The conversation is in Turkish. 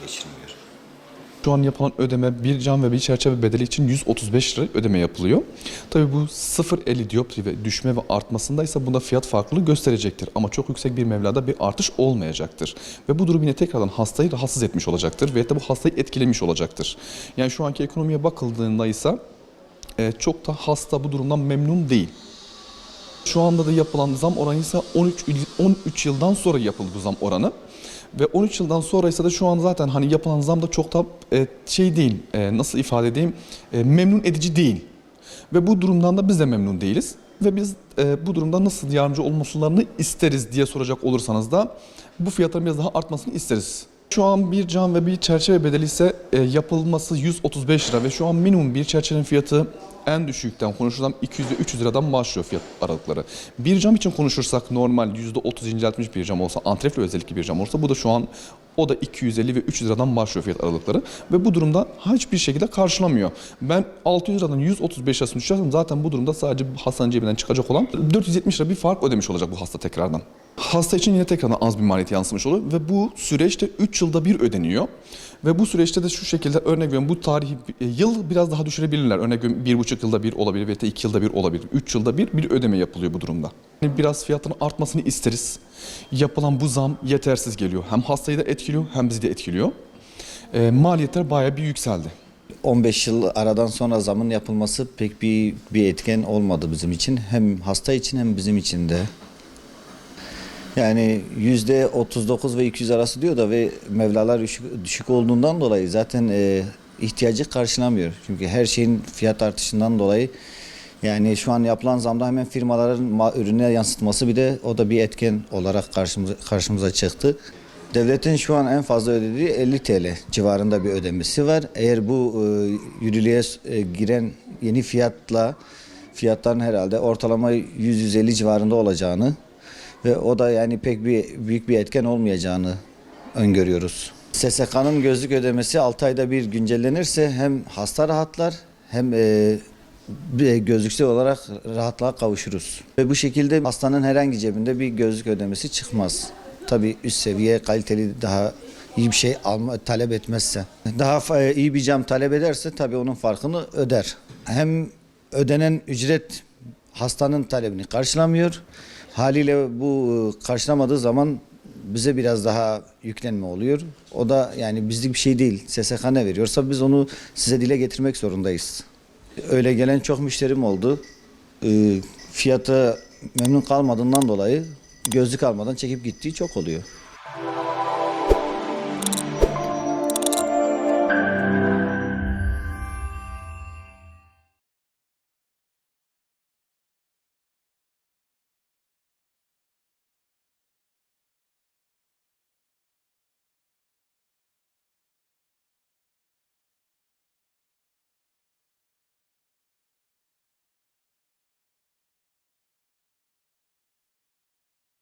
Geçirmiyor. Şu an yapılan ödeme bir cam ve bir çerçeve bedeli için 135 lira ödeme yapılıyor. Tabii bu 0.50 dioptri ve düşme ve artmasındaysa bunda fiyat farklılığı gösterecektir. Ama çok yüksek bir meblağda bir artış olmayacaktır. Ve bu durum yine tekrardan hastayı rahatsız etmiş olacaktır. Ve de bu hastayı etkilemiş olacaktır. Yani şu anki ekonomiye bakıldığında ise çok da hasta bu durumdan memnun değil. Şu anda da yapılan zam oranı ise 13 yıldan sonra yapıldı bu zam oranı. Ve 13 yıldan sonra ise de şu an zaten hani yapılan zam da çok da şey değil, nasıl ifade edeyim, memnun edici değil. Ve bu durumdan da biz de memnun değiliz. Ve biz bu durumda nasıl yardımcı olmalarını isteriz diye soracak olursanız da bu fiyatların biraz daha artmasını isteriz. Şu an bir cam ve bir çerçeve bedeli ise yapılması 135 lira ve şu an minimum bir çerçevenin fiyatı en düşükten konuşursam 200 ve 300 liradan başlıyor fiyat aralıkları. Bir cam için konuşursak normal %30 inceltilmiş bir cam olsa, antrefli özellikli bir cam olsa bu da şu an o da 250 ve 300 liradan başlıyor fiyat aralıkları. Ve bu durumda hiçbir şekilde karşılamıyor. Ben 600 liradan 135 lirasını düşersem zaten bu durumda sadece hastanın cebinden çıkacak olan 470 lira bir fark ödemiş olacak bu hasta tekrardan. Hasta için yine tekrardan az bir maliyet yansımış oluyor ve bu süreçte 3 yılda bir ödeniyor. Ve bu süreçte de şu şekilde örnek veriyorum bu tarihi yıl biraz daha düşürebilirler. Örnek veriyorum 1,5 yılda bir olabilir veya 2 yılda bir olabilir. 3 yılda bir ödeme yapılıyor bu durumda. Biraz fiyatının artmasını isteriz. Yapılan bu zam yetersiz geliyor. Hem hastayı da etkiliyor hem bizi de etkiliyor. Maliyetler bayağı bir yükseldi. 15 yıl aradan sonra zamın yapılması pek bir etken olmadı bizim için. Hem hasta için hem bizim için de. Yani %39 ve 200 arası diyor da ve mevlalar düşük olduğundan dolayı zaten ihtiyacı karşılamıyor. Çünkü her şeyin fiyat artışından dolayı yani şu an yapılan zamda hemen firmaların ürüne yansıtması bir de o da bir etken olarak karşımıza çıktı. Devletin şu an en fazla ödediği 50 TL civarında bir ödemesi var. Eğer bu yürürlüğe giren yeni fiyatların herhalde ortalama 100-150 civarında olacağını ve o da yani pek büyük bir etken olmayacağını öngörüyoruz. SSK'nın gözlük ödemesi 6 ayda bir güncellenirse hem hasta rahatlar hem gözlüksel olarak rahatlığa kavuşuruz. Ve bu şekilde hastanın herhangi cebinde bir gözlük ödemesi çıkmaz. Tabii üst seviye kaliteli daha iyi bir şey talep etmezse. Daha iyi bir cam talep ederse tabii onun farkını öder. Hem ödenen ücret hastanın talebini karşılamıyor. Haliyle bu karşılamadığı zaman bize biraz daha yüklenme oluyor. O da yani bizlik bir şey değil. SSK ne veriyorsa biz onu size dile getirmek zorundayız. Öyle gelen çok müşterim oldu. Fiyatı memnun kalmadığından dolayı gözlük almadan çekip gittiği çok oluyor.